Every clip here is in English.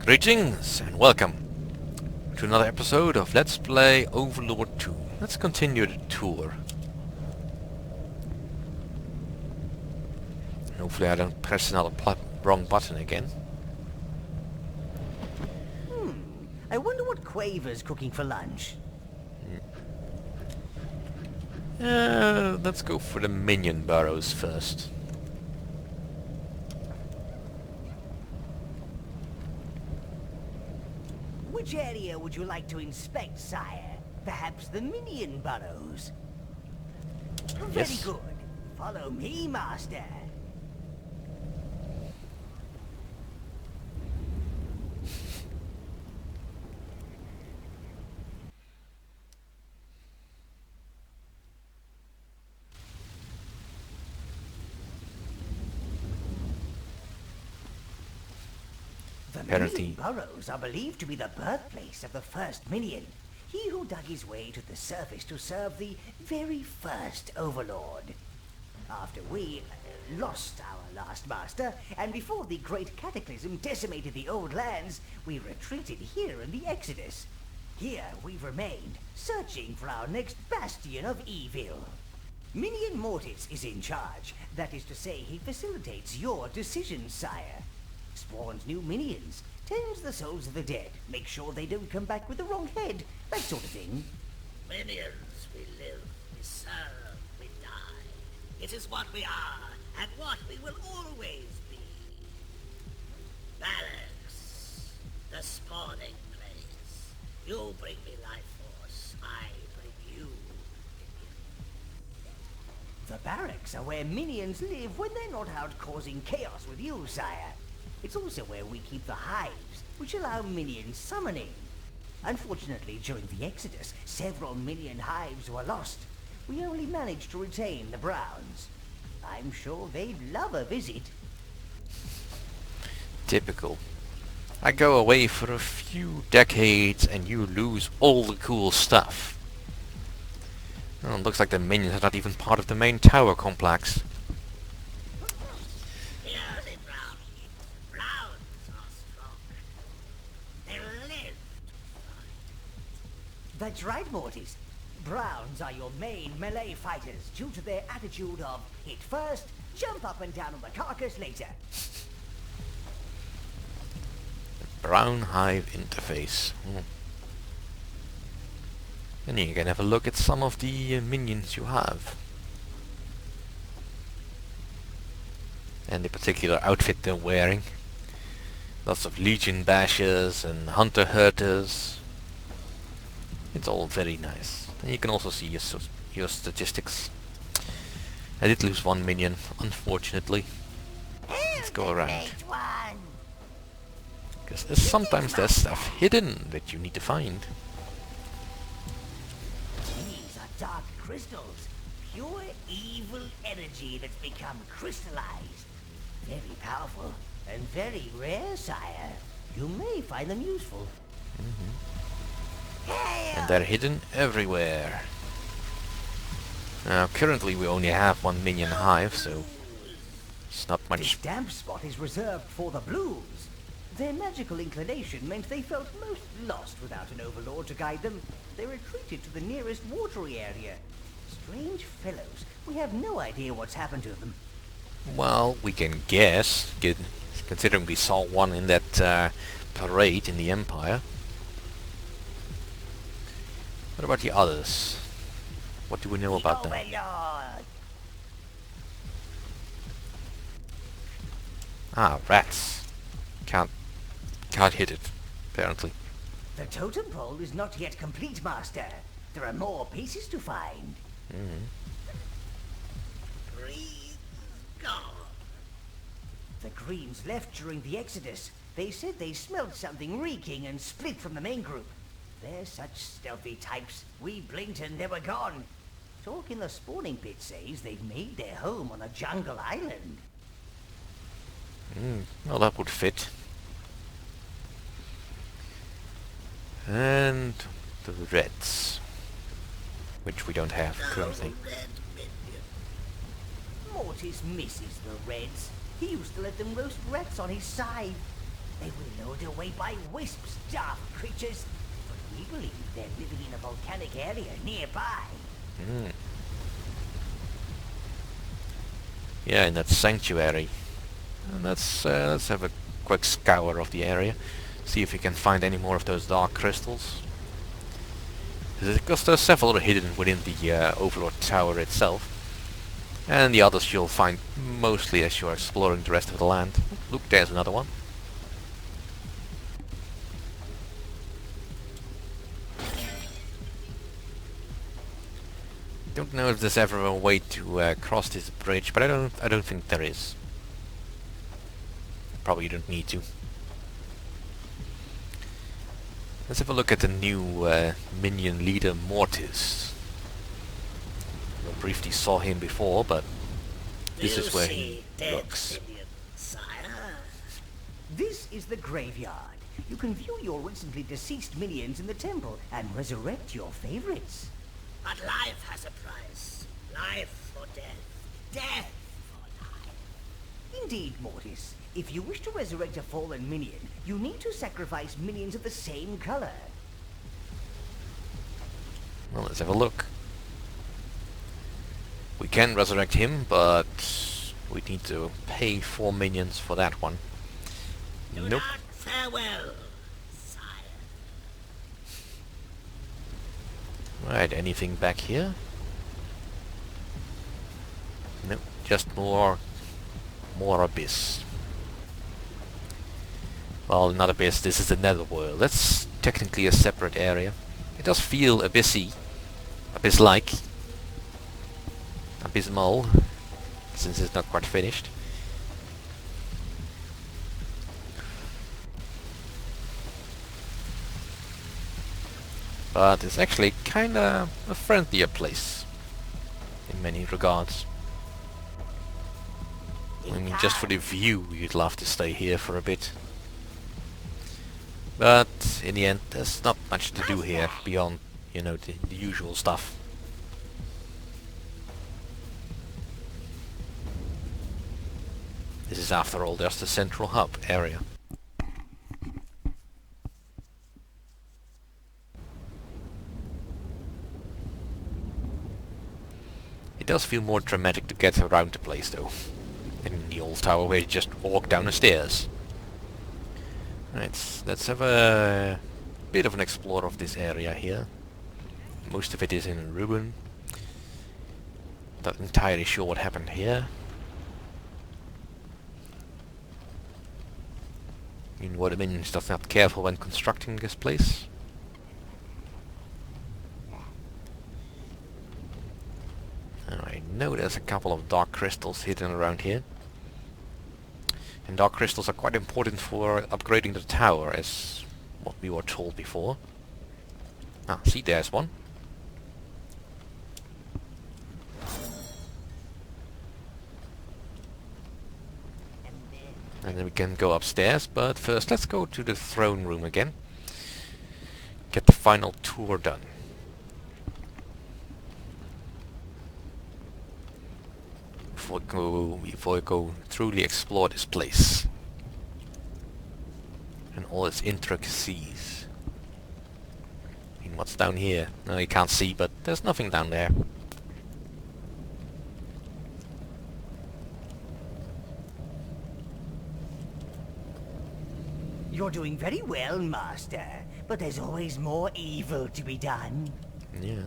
Greetings and welcome to another episode of Let's Play Overlord 2. Let's continue the tour. Hopefully I don't press another wrong button again. I wonder what Quaver's cooking for lunch. Let's go for the Minion burrows first. Which area would you like to inspect, sire? Perhaps the Minion burrows? Very Yes. good. Follow me, master. The Apparently- Minion burrows are believed to be the birthplace of the first Minion. He who dug his way to the surface to serve the very first Overlord. After we lost our last master, and before the great cataclysm decimated the old lands, we retreated here in the Exodus. Here we've remained, searching for our next bastion of evil. Minion Mortis is in charge. That is to say, he facilitates your decisions, sire. Spawns new minions, tends the souls of the dead, makes sure they don't come back with the wrong head, that sort of thing. Minions, we live, we serve, we die. It is what we are, and what we will always be. Barracks, the spawning place. You bring me life force, I bring you. The barracks are where minions live when they're not out causing chaos with you, sire. It's also where we keep the hives, which allow minion summoning. Unfortunately, during the Exodus, several minion hives were lost. We only managed to retain the Browns. I'm sure they'd love a visit. Typical. I go away for a few decades and you lose all the cool stuff. Well, it looks like the minions are not even part of the main tower complex. Here the Browns. Browns are strong. They live. That's right, Mortis. Browns are your main melee fighters due to their attitude of hit first, jump up and down on the carcass later. Brown Hive interface. And you can have a look at some of the minions you have. And the particular outfit they're wearing. Lots of Legion Bashers and Hunter Hurters. It's all very nice. And you can also see your statistics. I did lose one minion, unfortunately. Let's go around. Because sometimes there's stuff hidden that you need to find. These are dark crystals. Pure evil energy that's become crystallized. Very powerful and very rare, sire. You may find them useful. And they're hidden everywhere. Now currently we only have one minion hive, so it's not This much. damp spot is reserved for the blues. Their magical inclination meant they felt most lost without an overlord to guide them. They retreated to the nearest watery area. Strange fellows. We have no idea what's happened to them. Well, we can guess, considering we saw one in that parade in the Empire. What about the others? What do we know about them? Overlord! Ah, rats. Can't hit it, apparently. The totem pole is not yet complete, Master. There are more pieces to find. Green gone. The Greens left during the Exodus. They said they smelled something reeking and split from the main group. They're such stealthy types. We blinked and they were gone. Talk in the spawning pit says they've made their home on a jungle island. Well, that would fit. And the reds, which we don't have currently. Red minion. Mortis misses the Reds. He used to let them roast rats on his side. They were lured away by wisps, daft creatures. But we believe they're living in a volcanic area nearby. Yeah, in that sanctuary. And let's have a quick scour of the area. See if we can find any more of those dark crystals. Because there's several hidden within the Overlord Tower itself. And the others you'll find mostly as you're exploring the rest of the land. Look, there's another one. Don't know if there's ever a way to cross this bridge, but I don't think there is. Probably don't need to. Let's have a look at the new Minion leader, Mortis. I briefly saw him before, but this is where he looks. Minion, sire. This is the graveyard. You can view your recently deceased minions in the temple and resurrect your favorites. But life has a price. Life for death. Death for life. Indeed, Mortis. If you wish to resurrect a fallen minion, you need to sacrifice minions of the same color. Well, let's have a look. We can resurrect him, but we need to pay 4 minions for that one. Do Nope. not farewell, sire. Right, anything back here? Nope, just more abyss. Well, not abyss, this is the Netherworld. That's technically a separate area. It does feel abyssy. Abyss-like. Abysmal. Since it's not quite finished. But it's actually kinda a friendlier place. In many regards. I mean, just for the view, you'd love to stay here for a bit. But in the end, there's not much to do here beyond, you know, the usual stuff. This is, after all, just the central hub area. It does feel more dramatic to get around the place, though. In the old tower where you just walk down the stairs. Right, let's have a bit of an explore of this area here. Most of it is in ruin. Not entirely sure what happened here. I mean, what the minions are not careful when constructing this place. I know there's a couple of dark crystals hidden around here. And dark crystals are quite important for upgrading the tower, as what we were told before. Ah, see, there's one. And then we can go upstairs, but first let's go to the throne room again. Get the final tour done. Before we go truly explore this place. And all its intricacies. I mean, what's down here? No, you can't see, but there's nothing down there. You're doing very well, Master. But there's always more evil to be done. Yeah.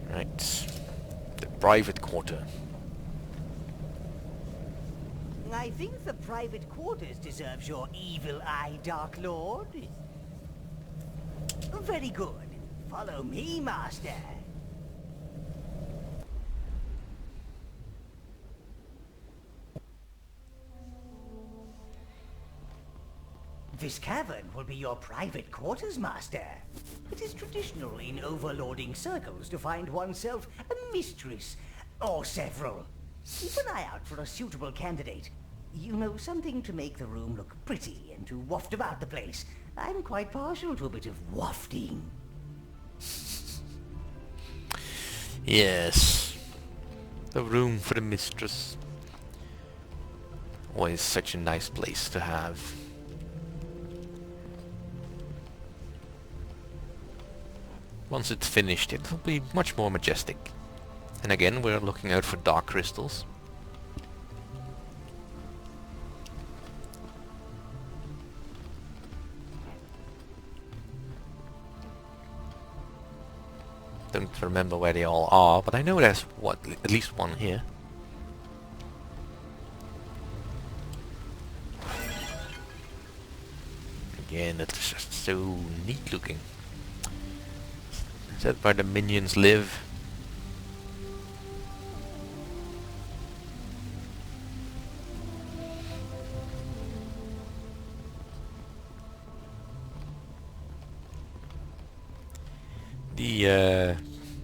Right. The private quarter. I think the private quarters deserves your evil eye, Dark Lord. Very good. Follow me, Master. This cavern will be your private quarters, Master. It is traditional in overlording circles to find oneself a mistress, or several. Keep an eye out for a suitable candidate. You know, something to make the room look pretty and to waft about the place. I'm quite partial to a bit of wafting. Yes. The room for the mistress. Always such a nice place to have. Once it's finished, it will be much more majestic. And again, we're looking out for dark crystals. Don't remember where they all are, but I know there's at least one here. Again, it's just so neat looking. Is that where the minions live?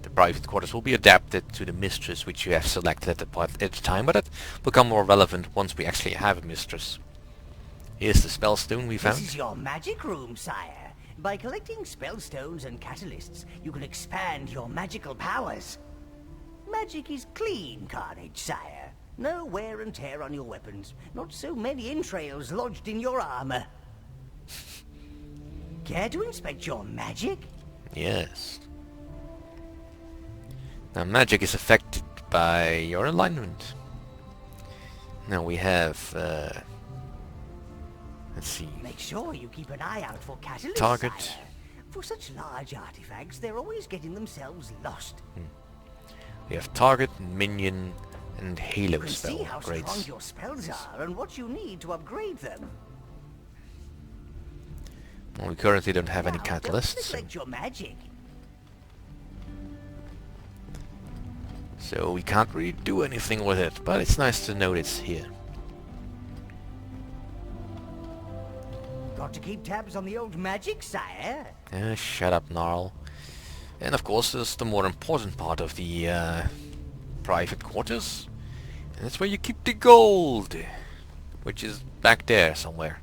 The private quarters will be adapted to the mistress which you have selected at the time, but it will become more relevant once we actually have a mistress. Here's the spellstone we found. This is your magic room, sire. By collecting spellstones and catalysts, you can expand your magical powers. Magic is clean carnage, sire. No wear and tear on your weapons. Not so many entrails lodged in your armor. Care to inspect your magic? Yes. Now magic is affected by your alignment. Now we have let's see. Make sure you keep an eye out for catalysts, Target. sire. For such large artifacts, they're always getting themselves lost. We have target, minion, and halo You can spell see how strong upgrades. your spells are and what you need to upgrade them. Well, we currently don't have any Now, catalysts, Don't neglect your magic. so we can't really do anything with it, but it's nice to know it's here. Got to keep tabs on the old magic, sire. Shut up, Gnarl. And of course, there's the more important part of the private quarters. And that's where you keep the gold, which is back there somewhere.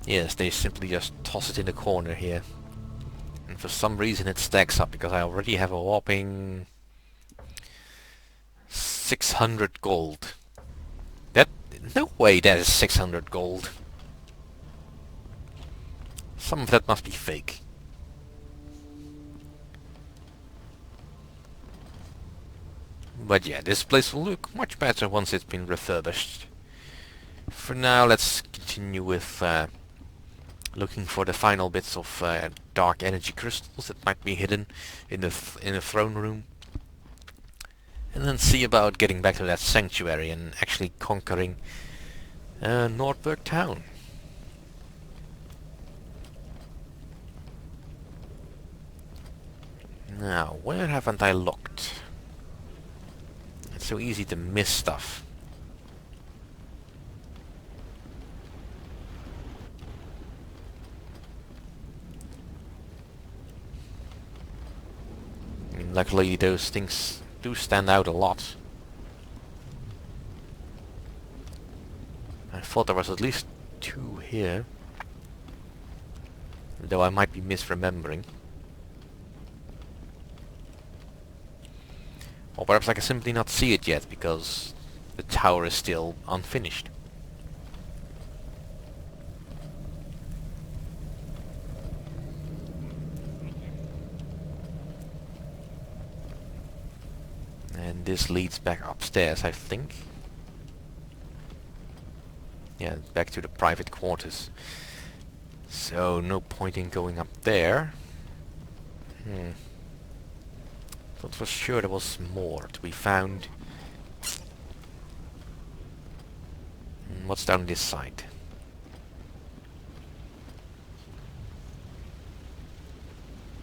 Yes, they simply just toss it in the corner here. And for some reason it stacks up, because I already have a whopping 600 gold. No way that is 600 gold. Some of that must be fake. But yeah, this place will look much better once it's been refurbished. For now, let's continue with looking for the final bits of dark energy crystals that might be hidden in the throne room. And then see about getting back to that sanctuary and actually conquering Nordberg town. Now, where haven't I looked? It's so easy to miss stuff. I mean, luckily those things do stand out a lot. I thought there was at least 2 here, though I might be misremembering. Or perhaps I can simply not see it yet because the tower is still unfinished. And this leads back upstairs, I think. Yeah, back to the private quarters. So no point in going up there. Thought for sure there was more to be found. What's down this side?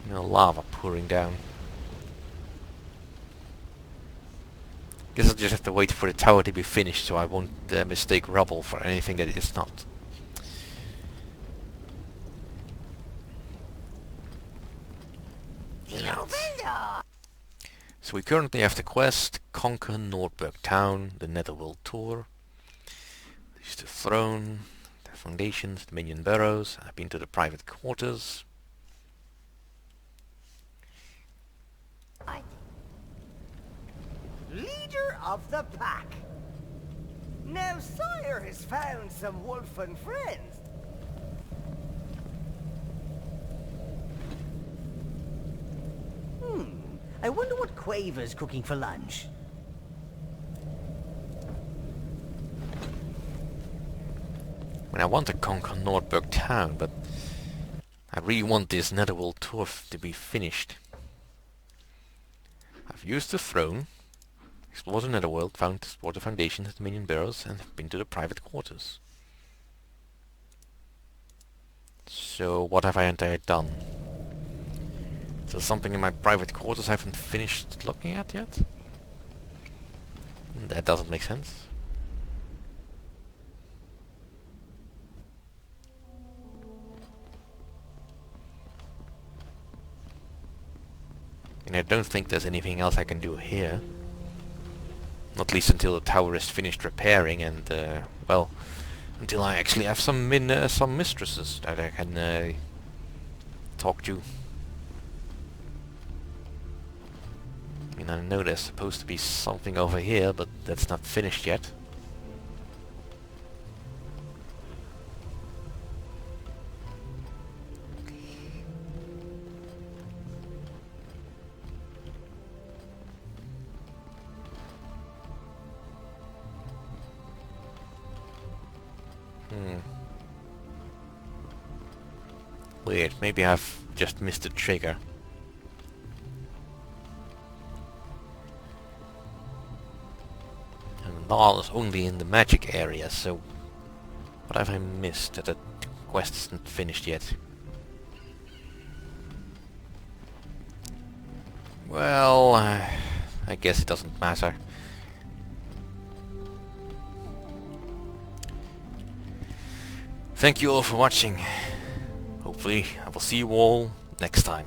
Lava pouring down. Guess I'll just have to wait for the tower to be finished so I won't mistake rubble for anything that it's not. So we currently have the quest, conquer Nordberg town, the Netherworld tour. There's the throne, the foundations, the minion burrows. I've been to the private quarters. right. Leader of the pack. Now Sire has found some wolfen friends. I wonder what Quaver's cooking for lunch. I want to conquer Nordberg town, but I really want this Netherworld tour to be finished. I've used the throne, explored the Netherworld, explored the Foundation at the Minion Barrows, and been to the private quarters. So what have I done? Is there something in my private quarters I haven't finished looking at yet? That doesn't make sense. And I don't think there's anything else I can do here. Not least until the tower is finished repairing and, well, until I actually have some mistresses that I can talk to. I mean, I know there's supposed to be something over here, but that's not finished yet. Weird, maybe I've just missed the trigger. And Null is only in the magic area, so what have I missed that the quest isn't finished yet? Well, I guess it doesn't matter. Thank you all for watching. Hopefully I will see you all next time.